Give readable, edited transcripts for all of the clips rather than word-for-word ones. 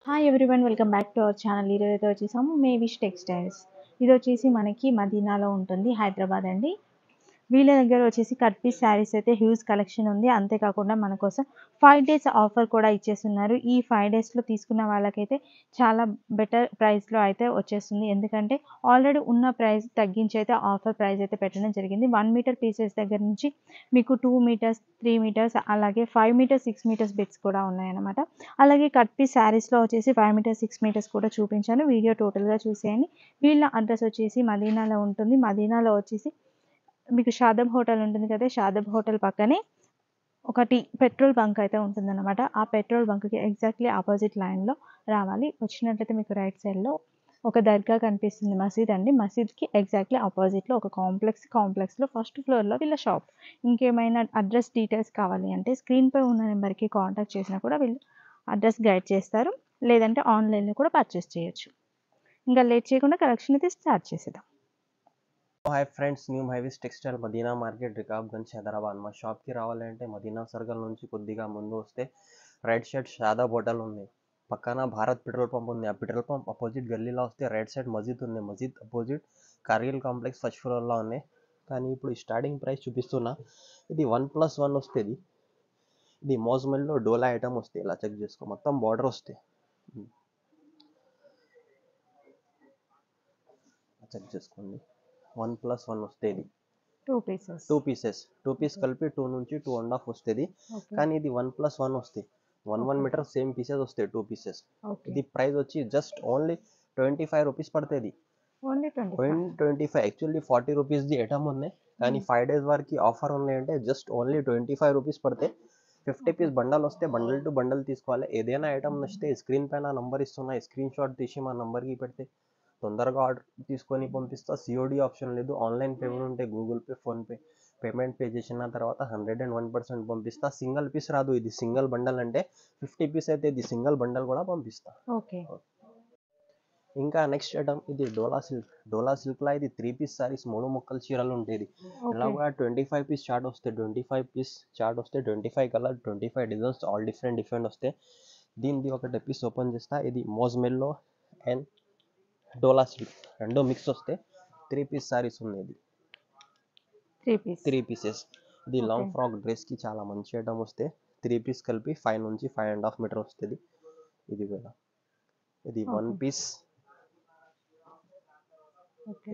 Hi everyone welcome back to our channel. ఈరోజు అయితే వచ్చేసాము మేవిష్ టెక్స్టైల్స్. ఇది వచ్చేసి మనకి మదీనాలో ఉంటుంది, హైదరాబాద్ అండి. వీళ్ళ దగ్గర వచ్చేసి కట్ పీస్ శారీస్ అయితే హ్యూజ్ కలెక్షన్ ఉంది. అంతేకాకుండా మన కోసం 5 డేస్ ఆఫర్ కూడా ఇచ్చేస్తున్నారు. ఈ 5 డేస్లో తీసుకున్న వాళ్ళకైతే చాలా బెటర్ ప్రైస్లో అయితే వచ్చేస్తుంది. ఎందుకంటే ఆల్రెడీ ఉన్న ప్రైస్ తగ్గించి అయితే ఆఫర్ ప్రైస్ అయితే పెట్టడం జరిగింది. 1 మీటర్ పీసెస్ దగ్గర నుంచి మీకు 2 మీటర్స్, 3 మీటర్స్, అలాగే 5 మీటర్స్, 6 మీటర్స్ బిట్స్ కూడా ఉన్నాయన్నమాట. అలాగే కట్ పీస్ శారీస్లో వచ్చేసి 5 మీటర్స్, 6 మీటర్స్ కూడా చూపించాను. వీడియో టోటల్గా చూసేయండి. వీళ్ళ అడ్రస్ వచ్చేసి మదీనాలో ఉంటుంది. మదీనాలో వచ్చేసి మీకు షాదబ్ హోటల్ ఉంటుంది కదా, షాదబ్ హోటల్ పక్కనే ఒకటి పెట్రోల్ బంక్ అయితే ఉంటుందన్నమాట. ఆ పెట్రోల్ బంక్కి ఎగ్జాక్ట్లీ ఆపోజిట్ లైన్లో రావాలి. వచ్చినట్లయితే మీకు రైట్ సైడ్లో ఒక దర్గా కనిపిస్తుంది, మసీద్ అండి. మసీద్కి ఎగ్జాక్ట్లీ ఆపోజిట్లో ఒక కాంప్లెక్స్లో ఫస్ట్ ఫ్లోర్లో వీళ్ళ షాప్. ఇంకేమైనా అడ్రస్ డీటెయిల్స్ కావాలి అంటే స్క్రీన్పై ఉన్న నెంబర్కి కాంటాక్ట్ చేసినా కూడా వీళ్ళు అడ్రస్ గైడ్ చేస్తారు. లేదంటే ఆన్లైన్లో కూడా పర్చేస్ చేయొచ్చు. ఇంకా లేట్ చేయకుండా కలెక్షన్ అయితే స్టార్ట్ చేసేద్దాం. Hi friends, new highways textile Madina market, Rikabganj, Hyderabad. మా షాప్కి రావాలంటే మదీనా సర్కిల్ నుంచి కొద్దిగా ముందు వస్తే రైట్ సైడ్ షాదాబ్ హోటల్ ఉంది, పక్కన భారత్ పెట్రోల్ పంప్ ఉంది. ఆ పెట్రోల్ పంప్ అపోజిట్ గల్లీలో వస్తే రైట్ సైడ్ మసీద్ ఉంది. మసీద్ అపోజిట్ కార్గిల్ కాంప్లెక్స్ ఫస్ట్ ఫ్లోర్లో ఉన్నాయి. కానీ ఇప్పుడు ఈ స్టార్టింగ్ ప్రైస్ చూపిస్తున్నా, ఇది 1+1 వస్తుంది. ఇది మోజ్మెల్లో డోలా ఐటమ్ వస్తాయి. ఇలా చెక్ చేసుకో, మొత్తం బార్డర్ వస్తాయి. చెక్ చేసుకోండి, 1+1 వస్తుంది. 2 పీసెస్. టూ పీస్ కలిపి 2 నుంచి 2.5 వస్తుంది. కానీ ఇది 1+1 వస్తాయి. 1 మీటర్ సేమ్ పీసెస్ వస్తాయి, 2 పీసెస్. ఇది ప్రైస్ వచ్చి జస్ట్ ఓన్లీ 25 రూపీస్ పడుతుంది. ఓన్లీ 25. యాక్చువల్లీ 40 రూపీస్ది ఐటమ్ ఉన్నాయి, కానీ 5 డేస్ వరకు ఆఫర్ ఉన్నాయంటే జస్ట్ ఓన్లీ 25 రూపీస్ పడితే 50 పీస్ బండల్ వస్తే బండల్ టు బండల్ తీసుకోవాలి. ఏదైనా ఐటమ్ నచ్చితే స్క్రీన్ పైన నంబర్ ఇస్తున్నా, స్క్రీన్ షాట్ తీసి మా నంబర్కి పెడితే తొందరగా ఆర్డర్ తీసుకొని పంపిస్తా. సిఓడి ఆప్షన్ లేదు. ఆన్లైన్ పేమెంట్ ఉంటే Google pay, PhonePe payment pay చేసిన తర్వాత 101% పంపిస్తా. సింగిల్ పీస్ రాదు. ఇది సింగిల్ బండల్ అంటే 50 పీస్ అయితే ఇది సింగిల్ బండల్ కూడా పంపిస్తా. ఓకే. ఇంకా నెక్స్ట్ ఐటమ్ ఇది డోలా సిల్క్ లా ఇది 3 పీస్ సారీస్, 3 ముక్కల చీరలు ఉంటుంది. ఇలా కూడా 25 పీస్ చార్ట్ వస్తే 25 కలర్, 25 డిజైన్స్, ఆల్ డిఫరెంట్ వస్తే దీనిది ఒకటి పీస్ ఓపెన్ చేస్తా. ఇది మోజ్మెల్లో అండ్ డోలా సిల్క్ రెండు మిక్స్ వస్తే 3 పీస్ సారీస్ ఉన్నాయి. 3 పీసెస్. ఇది లాంగ్ ఫ్రాక్ డ్రెస్కి చాలా మంచి ఐటమ్ వస్తే 3 పీస్ కలిపి 5 నుంచి 5.5 మీటర్ వస్తుంది. ఇది కూడా ఇది 1 పీస్,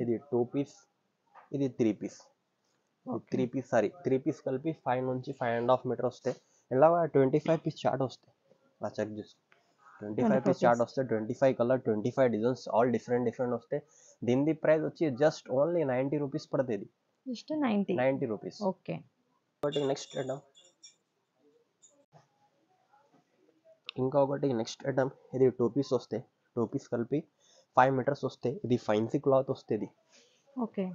ఇది 2 పీస్, ఇది 3 పీస్. 3 పీస్ కలిపి 5 నుంచి 5.5 మీటర్ వస్తే ఇలా 25 పీస్ చార్ట్ వస్తాయి. అలా చెక్ చేసుకో, 25 పీస్ చార్ట్ వస్తే 25 కలర్, 25 డిజైన్స్, ఆల్ డిఫరెంట్ వస్తే దీని ప్రైస్ వచ్చి జస్ట్ ఓన్లీ 90 రూపీస్ పడుతుంది. Just 90 rupees. Okay. Next item, ఇంకొకటి నెక్స్ట్ ఐటమ్ ఇది 2 పీస్ వస్తే 2 పీస్ కలిపి 5 మీటర్స్ వస్తే ఇది ఫైన్సీ క్లాత్ వస్తుంది. ఓకే.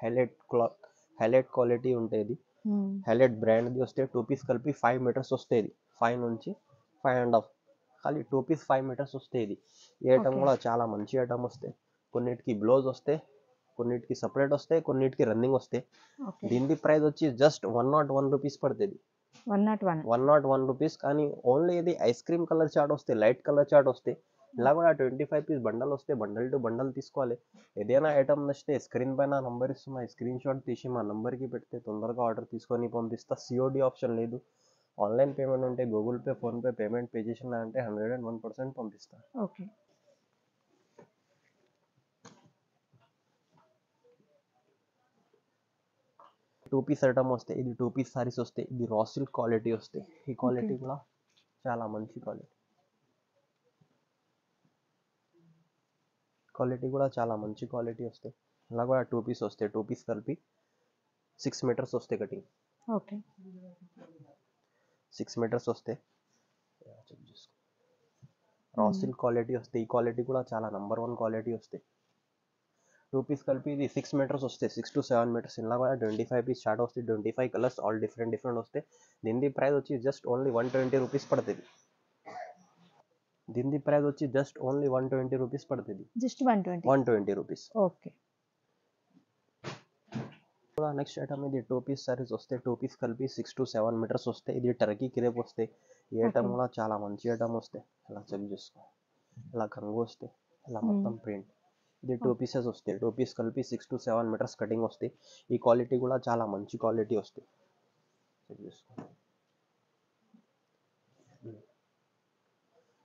హైలైట్ క్వాలిటీ ఉంటుంది. హైలైట్ బ్రాండ్ది వస్తే 2 పీస్ కలిపి 5 మీటర్స్ వస్తుంది. 5 నుంచి 5.5, ఖాళీ 2 పీస్ 5 మీటర్స్ వస్తుంది. ఈ ఐటమ్ కూడా చాలా మంచి ఐటమ్ వస్తాయి. కొన్నిటికి బ్లౌజ్ వస్తే, కొన్నిటికి సపరేట్ వస్తాయి, కొన్నిటికి రన్నింగ్ వస్తాయి. దీని ప్రైస్ వచ్చి జస్ట్ 101 రూపీస్ పడుతుంది. 101 రూపీస్. కానీ ఓన్లీ ఇది ఐస్ క్రీమ్ కలర్ చార్ట్ వస్తే, లైట్ కలర్ చార్ట్ వస్తే ఇలా కూడా 25 పీస్ బండల్ వస్తే బండల్ టు బండల్ తీసుకోవాలి. ఏదైనా ఐటమ్ నచ్చితే స్క్రీన్ పైన నంబర్ ఇస్తున్నా, స్క్రీన్ షాట్ తీసి మా నంబర్కి పెడితే తొందరగా ఆర్డర్ తీసుకొని పంపిస్తా. సిఓడి ఆప్షన్ లేదు. ఆన్లైన్ పేమెంట్ ఉంటే Google pay, PhonePe payment pay చేసిన అంటే 101% పంపిస్తా. ఓకే. 2 పీస్ ఐటమ్ వస్తే ఇది 2 పీస్ సారీస్ వస్తే ఇది రా సిల్క్ క్వాలిటీ వస్తే, ఈ క్వాలిటీ కూడా చాలా మంచి క్వాలిటీ వస్తాయి. ఇలా కూడా 2 పీస్ వస్తాయి. 2 పీస్ కలిపి 6 మీటర్స్ వస్తాయి కటింగ్. ఓకే. 6 మీటర్స్ వస్తే రా సిల్క్ క్వాలిటీ వస్తే, ఈ క్వాలిటీ కూడా చాలా నంబర్ 1 క్వాలిటీ వస్తాయి. 2 పీస్ కలిపి ఇది 6 మీటర్స్ వస్తాయి, 6 to 7 మీటర్స్. ఇలా కూడా 25 పీస్ చార్ట్ వస్తాయి, 25 కలర్స్, ఆల్ డిఫరెంట్ వస్తాయి. దీని ప్రైస్ వచ్చి జస్ట్ ఓన్లీ 120 రూపీస్ పడుతుంది. Just 120 rupees. Okay. Next item ఇది 2 పీస్ సారీస్ వస్తే 2 పీస్ కలిపి 6 to 7 మీటర్స్ వస్తాయి. ఇది టర్కీ క్రేప్ వస్తాయి. ఈ ఐటమ్ కూడా చాలా మంచి ఐటమ్ వస్తాయి. అలా చెక్ చేసుకో. ఇలా కంగు వస్తాయి, ఇలా మొత్తం ప్రింట్. ఇది 2 పీసెస్ వస్తాయి, 2 పీస్ కలిపి 6 to 7 మీటర్స్ కటింగ్ వస్తాయి. ఈ క్వాలిటీ కూడా చాలా మంచి క్వాలిటీ వస్తాయి. చెక్ చేసుకో.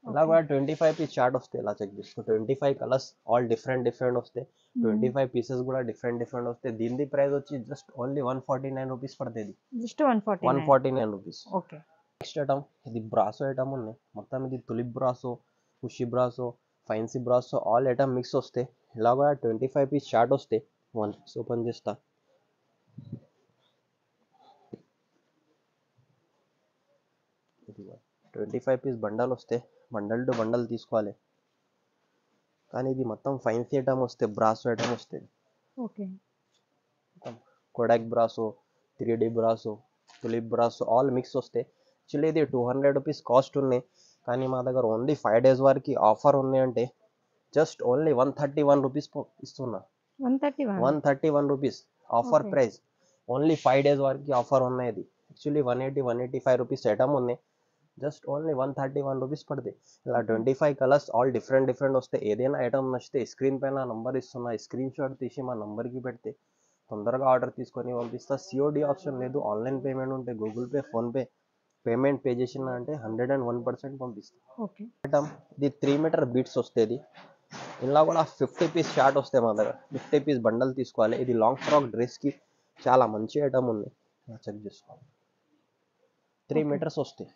ఇలా కూడా 25 పీస్ చార్ట్ వస్తాయి. ఇలా చెక్ చేసుకో, 25 కలర్స్ ఆల్ డిఫరెంట్ వస్తాయి. 25 పీసెస్ కూడా డిఫరెంట్ వస్తాయి. దీని ప్రైస్ వచ్చి జస్ట్ ఓన్లీ 149 రూపీస్ పడుతుంది. Just 149. 149 rupees. Okay. Next item ఇది బ్రాసో ఐటమ్ ఉన్నాయి. మొత్తం ఇది tulip brasso, Khushi brasso, fancy brasso all item mix వస్తాయి. ఇలా కూడా 25 పీస్ చార్ట్ వస్తాయి. వన్ ఓపెన్ చేస్తా. ఇది 25 పీస్ బండల్ వస్తాయి. బండల్ టు బండల్ తీసుకోవాలి. కానీ ఇది మొత్తం ఫైన్సీ ఐటమ్ వస్తాయి, బ్రాసో ఐటమ్ వస్తాయి. Okay. Kodak brasso, 3D brasso, tulip brasso all mix వస్తాయి. యాక్చువల్లీ ఇది 200 రూపీస్ కాస్ట్ ఉన్నాయి. కానీ మా దగ్గర ఓన్లీ 5 days వరకు ఆఫర్ ఉన్నాయంటే జస్ట్ ఓన్లీ 131 రూపీస్ ఇస్తున్నా. 131 rupees offer price. Only 5 days వరకు ఆఫర్ ఉన్నాయి. ఇది యాక్చువల్లీ 180-185 రూపీస్ ఐటమ్ ఉన్నాయి. జస్ట్ ఓన్లీ 131 రూపీస్ పడుతుంది. ఇలా 25 కలర్స్ ఆల్ డిఫరెంట్ వస్తాయి. ఏదైనా ఐటమ్ నచ్చితే స్క్రీన్ పైన నంబర్ ఇస్తున్నా, స్క్రీన్ షాట్ తీసి మా నంబర్కి పెడితే తొందరగా ఆర్డర్ తీసుకొని పంపిస్తా. సిఓడి ఆప్షన్ లేదు, ఆన్లైన్ పేమెంట్ ఉంటే Google pay, PhonePe payment pay చేసిన అంటే 101% పంపిస్తా. ఓకే. ఐటమ్ ఇది 3 మీటర్ బీట్స్ వస్తుంది. ఇలా కూడా 50 పీస్ షార్ట్ వస్తాయి మా దగ్గర. 50 పీస్ బండల్ తీసుకోవాలి. ఇది లాంగ్ ఫ్రాక్ డ్రెస్కి చాలా మంచి ఐటమ్ ఉంది. చెక్ చేసుకోవాలి. 3 మీటర్స్ వస్తాయి.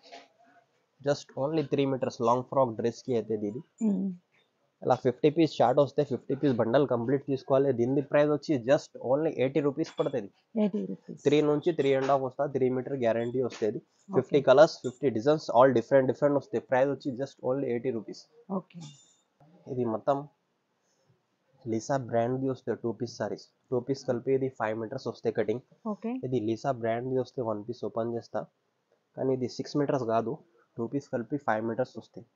Just only 3 meters long frock డ్రెస్కి అవుతుంది ఇది. ఇలా 50 పీస్ షార్ట్ వస్తే 50 పీస్ బండల్ కంప్లీట్ తీసుకోవాలి. దీని ప్రైస్ వచ్చి జస్ట్ ఓన్లీ 80 రూపీస్ పడుతుంది. 3 నుంచి 3.5 వస్తా. 3 మీటర్ గ్యారంటీ వస్తుంది. 50 కలర్స్ 50 డిజైన్స్ ఆల్ డిఫరెంట్ వస్తాయి. ప్రైస్ వచ్చి జస్ట్ ఓన్లీ 80 రూపీస్. ఓకే. ఇది మొత్తం లీసా బ్రాండ్ది వస్తాయి 2 పీస్ సారీస్. 2 పీస్ కలిపి ఇది 5 మీటర్స్ వస్తాయి కటింగ్. ఇది లీసా బ్రాండ్ది వస్తే 1 పీస్ ఓపెన్ చేస్తా. కానీ ఇది 6 మీటర్స్ కాదు, 2 పీస్ కలిపి 5 మీటర్స్ వస్తాయి.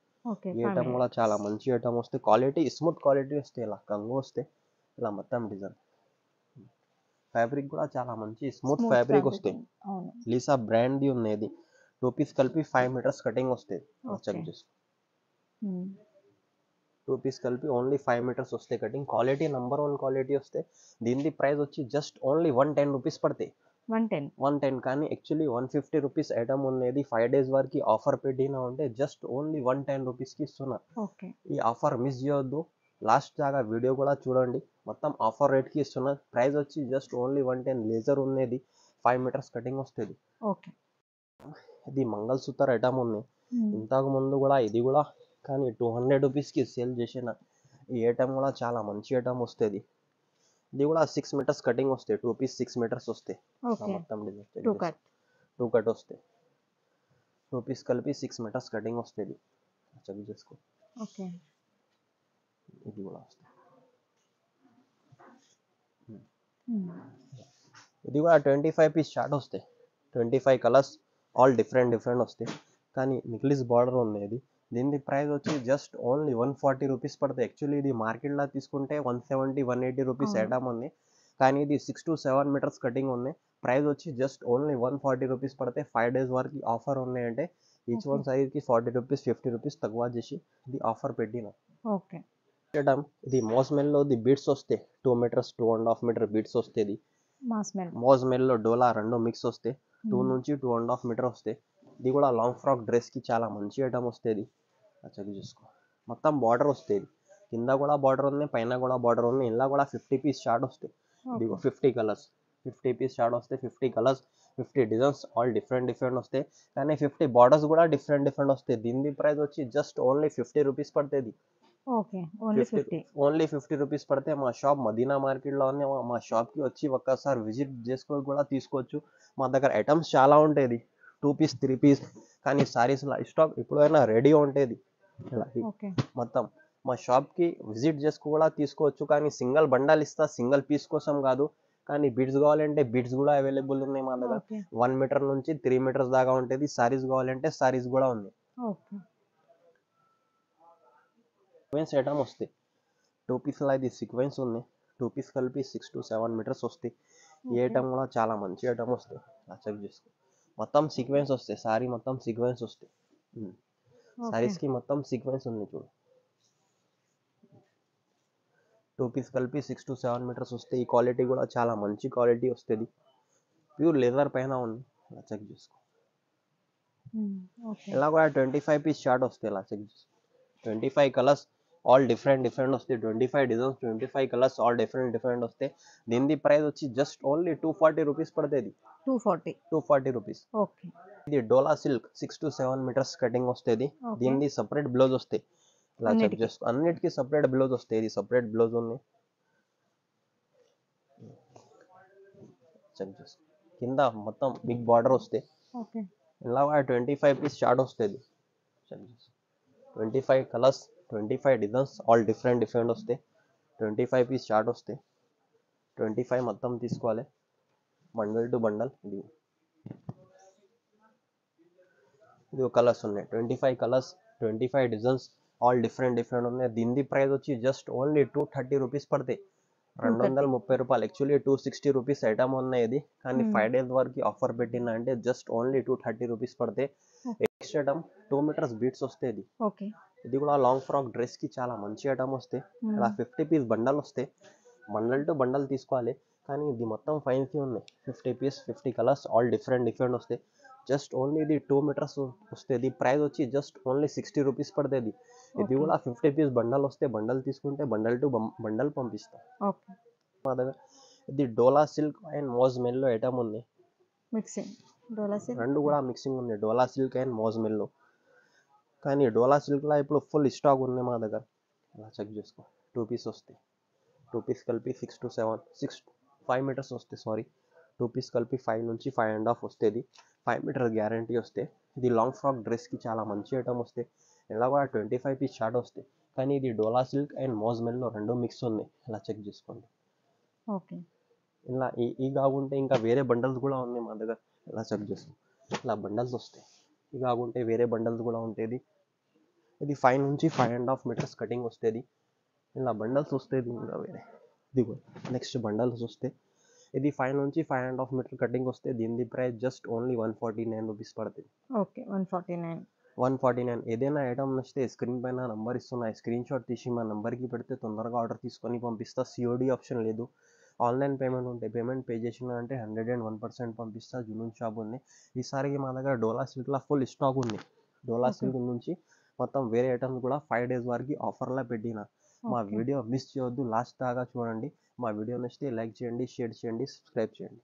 ఈ ఐటమ్ కూడా చాలా మంచి ఐటమ్ వస్తాయి. క్వాలిటీ స్మూత్ క్వాలిటీ వస్తాయి. ఇలా కంగు వస్తాయి. ఇలా మొత్తం డిజైన్. ఫ్యాబ్రిక్ కూడా చాలా మంచి స్మూత్ ఫ్యాబ్రిక్ వస్తాయి. లీసా బ్రాండ్ది ఉన్నది. 2 పీస్ కలిపి 5 మీటర్స్ కటింగ్ వస్తాయి. చెక్ చేసుకో. 2 పీస్ కలిపి ఓన్లీ 5 మీటర్స్ వస్తాయి కటింగ్. క్వాలిటీ నంబర్ 1 క్వాలిటీ వస్తాయి. దీని ప్రైస్ వచ్చి జస్ట్ ఓన్లీ 110 రూపీస్ పడతాయి. 110 కానీ యాక్చువల్లీ 150 రూపీస్ ఐటమ్ ఉన్నది. 5 days వరకు ఆఫర్ పెట్టినా ఉంటే జస్ట్ ఓన్లీ 110 రూపీస్కి ఇస్తున్నా. ఈ ఆఫర్ మిస్ చేయొద్దు. లాస్ట్ దాకా వీడియో కూడా చూడండి. మొత్తం ఆఫర్ రేట్కి ఇస్తున్నా. ప్రైస్ వచ్చి జస్ట్ ఓన్లీ 110. లేజర్ ఉన్నది, 5 మీటర్స్ కటింగ్ వస్తుంది. ఇది మంగళసూత్ర ఐటమ్ ఉంది. ఇంతకు ముందు కూడా ఇది కూడా కానీ 200 రూపీస్కి సేల్ చేసిన ఈ ఐటమ్ కూడా చాలా మంచి ఐటమ్ వస్తుంది. ఇది కూడా 6 మీటర్స్ కటింగ్ వస్తాయి. 2 పీస్ 6 మీటర్స్ వస్తాయి. మొత్తం డిజైన్ 2 కట్ వస్తాయి. 2 పీస్ కలిపి 6 మీటర్స్ కటింగ్ వస్తుంది. చెక్ చేసుకో. ఇది కూడా వస్తుంది. ఇది కూడా 25 పీస్ షార్ట్ వస్తాయి. 25 కలర్స్ ఆల్ డిఫరెంట్ వస్తాయి. కానీ నిక్లిస్ బార్డర్ ఉంది. ఇది దీని ప్రైస్ వచ్చి జస్ట్ ఓన్లీ 140 రూపీస్ పడుతుంది. యాక్చువల్లీ ఇది మార్కెట్లో తీసుకుంటే 170-180 రూపీస్ ఐటమ్ ఉంది. కానీ ఇది 6 to 7 మీటర్స్ కటింగ్ ఉంది. ప్రైస్ వచ్చి జస్ట్ ఓన్లీ 140 రూపీస్ పడితే 5 days వరకు ఆఫర్ ఉన్నాయంటే ఈచ్ వన్ సైజ్కి 40 రూపీస్ 50 రూపీస్ తక్కువ చేసి ఇది ఆఫర్ పెట్టిన. ఇది మోస్మెల్లో బీడ్స్ వస్తాయి. 2 మీటర్స్ 2.5 మీటర్ బీడ్స్ వస్తాయి. మోస్మెల్లో డోలా 2 మిక్స్ వస్తాయి. 2 నుంచి 2.5 మీటర్ వస్తాయి. ఇది కూడా లాంగ్ ఫ్రాక్ డ్రెస్కి చాలా మంచి ఐటమ్ వస్తుంది. చెక్ చేసుకో. మొత్తం బార్డర్ వస్తుంది. కింద కూడా బార్డర్ ఉంది, పైన కూడా బార్డర్ ఉంది. ఇలా కూడా 50 పీస్ షార్ట్ వస్తాయి. ఇది 50 కలర్స్ 50 పీస్ షార్ట్ వస్తాయి. 50 కలర్స్ 50 డిజైన్స్ ఆల్ డిఫరెంట్ వస్తాయి. కానీ 50 బార్డర్స్ కూడా డిఫరెంట్ వస్తాయి. దీని ప్రైస్ వచ్చి జస్ట్ ఓన్లీ 50 రూపీస్ పడుతుంది. ఓన్లీ 50 రూపీస్ పడితే మా షాప్ మదీనా మార్కెట్లో ఉంది. మా షాప్కి వచ్చి ఒక్కసారి విజిట్ చేసుకొని కూడా తీసుకోవచ్చు. మా దగ్గర ఐటమ్స్ చాలా ఉంటాయి. 2 పీస్ 3 పీస్ కానీ సారీస్ స్టాక్ ఎప్పుడైనా రెడీ ఉంటుంది. మొత్తం మా షాప్కి విజిట్ చేసుకు కూడా తీసుకోవచ్చు. కానీ సింగిల్ బండల్ ఇస్తా, సింగిల్ పీస్ కోసం కాదు. కానీ బీడ్స్ కావాలంటే బీడ్స్ కూడా అవైలబుల్ ఉన్నాయి మా దగ్గర. 1 మీటర్ నుంచి 3 మీటర్స్ దాకా ఉంటుంది. సారీస్ కావాలంటే సారీస్ కూడా ఉంది. సీక్వెన్స్ ఐటమ్ వస్తాయి. 2 పీస్లో ఇది సీక్వెన్స్ ఉంది. 2 పీస్ కలిపి 6 to 7 మీటర్స్ వస్తాయి. ఈ ఐటమ్ కూడా చాలా మంచి ఐటమ్ వస్తాయి. చెక్ చేసుకో. మొత్తం సీక్వెన్స్ వస్తాయి. సారీ మొత్తం సీక్వెన్స్ వస్తాయి. సారీస్కి మొత్తం సీక్వెన్స్ ఉంది చూడు. 2 పీస్ కలిపి 6 to 7 మీటర్స్ వస్తాయి. ఈ క్వాలిటీ కూడా చాలా మంచి క్వాలిటీ వస్తుంది. ప్యూర్ లెదర్ పైన ఉంది, ఇలా చెక్ చేసుకో. ఓకే. ఇలా కూడా 25 పీస్ షార్ట్ వస్తాయి, ఇలా చెక్ చేసుకో. 25 కలర్స్ ఆల్ డిఫరెంట్ వస్తాయి. 25 డిజైన్స్, 25 కలర్స్ ఆల్ డిఫరెంట్ వస్తాయి. దీని ప్రైస్ వచ్చి జస్ట్ ఓన్లీ 240 రూపీస్ పడుతుంది. 240 రూపీస్. ఓకే. ఇది డోలా సిల్క్ 6 to 7 మీటర్స్ కటింగ్ వస్తుంది. దీనిది సపరేట్ బ్లౌజ్ వస్తాయి. ఇలా చెక్ చేసుకో, అన్నిటికీ సపరేట్ బ్లౌజ్ వస్తాయి. ఇది సపరేట్ బ్లౌజ్ ఉంది, చెక్ చేసుకో. కింద మొత్తం బిగ్ బార్డర్ వస్తాయి. ఓకే. ఇలా 25 పీస్ షార్ట్ వస్తుంది. 25 కలర్స్, 25 డిజైన్స్ ఆల్ డిఫరెంట్ వస్తాయి. 25 పీస్ షార్ట్ వస్తాయి. 25 మొత్తం తీసుకోవాలి, బండల్ టు బండల్. ఇది కలర్స్ ఉన్నాయి, 25 కలర్స్, 25 డిజైన్స్ ఆల్ డిఫరెంట్ ఉన్నాయి. దీని ప్రైస్ వచ్చి జస్ట్ ఓన్లీ 230 రూపీస్ పడతాయి. 230 రూపాయలు. యాక్చువల్లీ 260 రూపీస్ ఐటమ్ ఉన్నాయి ఇది, కానీ 5 days వరకు ఆఫర్ పెట్టిన అంటే జస్ట్ ఓన్లీ 230 రూపీస్ పడతాయి. నెక్స్ట్ ఐటమ్ 2 మీటర్స్ బీట్స్ వస్తాయి. ఇది కూడా లాంగ్ ఫ్రాక్ డ్రెస్ కి చాలా మంచి ఐటమ్ వస్తాయి. ఇలా 50 పీస్ బండల్ వస్తాయి. బండల్ టు బండల్ తీసుకోవాలి, కానీ ఇది మొత్తం ఫైన్సీ ఉన్నాయి. 50 పీస్, 50 కలర్స్ ఆల్ డిఫరెంట్ వస్తాయి. జస్ట్ ఓన్లీ ఇది 2 మీటర్స్ వస్తుంది. ప్రైస్ వచ్చి జస్ట్ ఓన్లీ 60 రూపీస్ పడుతుంది. ఇది కూడా 50 పీస్ బండల్ వస్తే బండల్ తీసుకుంటే బండల్ టు బండల్ పంపిస్తాం. మా దగ్గర ఇది డోలా సిల్క్ అండ్ మోజ్ మెల్లో ఐటమ్ ఉంది. రెండు కూడా మిక్సింగ్ ఉంది, డోలా సిల్క్ అండ్ మోజ్ మెల్లో. కానీ డోలా సిల్క్లో ఇప్పుడు ఫుల్ స్టాక్ ఉంది మా దగ్గర. ఇలా చెక్ చేసుకో. 2 పీస్ వస్తాయి. 2 పీస్ కలిపి 5 మీటర్స్ వస్తాయి. సారీ, 2 పీస్ కలిపి 5 నుంచి 5.5 వస్తుంది. 5 మీటర్ గ్యారంటీ వస్తాయి. ఇది లాంగ్ ఫ్రాక్ డ్రెస్కి చాలా మంచి ఐటమ్ వస్తాయి. ఇలా కూడా 25 పీస్ షార్ట్ వస్తాయి. కానీ ఇది డోలా సిల్క్ అండ్ మోజ్ మెల్లో రెండు మిక్స్ ఉంది. ఇలా చెక్ చేసుకోండి. ఓకే. ఇలా ఈ కాకుంటే ఇంకా వేరే బండల్స్ కూడా ఉన్నాయి మా దగ్గర. ఇలా చెక్ చేసుకో. ఇలా బండల్స్ వస్తాయి. ఇది కాకుంటే వేరే బండల్స్ కూడా ఉంటుంది. ఇది 5 నుంచి 5.5 మీటర్స్ కటింగ్ వస్తుంది. ఇలా బండల్స్ వస్తుంది ఇంకా వేరే. ఇదిగో నెక్స్ట్ బండల్స్ వస్తాయి. ఇది 5 నుంచి 5.5 మీటర్ కటింగ్ వస్తే దీని ప్రైస్ జస్ట్ ఓన్లీ 149 రూపీస్ పడుతుంది. ఓకే. 149. ఏదైనా ఐటమ్ నచ్చితే స్క్రీన్ పైన నంబర్ ఇస్తున్నా, స్క్రీన్ షాట్ తీసి మా నంబర్కి పెడితే తొందరగా ఆర్డర్ తీసుకొని పంపిస్తా. COD ఆప్షన్ లేదు. ఆన్లైన్ పేమెంట్ ఉంటే పేమెంట్ పే చేసిన అంటే 101% పంపిస్తా. జునూన్ షాప్ ఉంది. ఈసారికి మా దగ్గర డోలా సిల్క్లో ఫుల్ స్టాక్ ఉంది. డోలా సిల్క్ నుంచి మొత్తం వేరే ఐటమ్స్ కూడా 5 days వరకు ఆఫర్లో పెట్టిన. మా వీడియో మిస్ చేయొద్దు, లాస్ట్ దాకా చూడండి. మా వీడియో నచ్చితే లైక్ చేయండి, షేర్ చేయండి, సబ్స్క్రైబ్ చేయండి.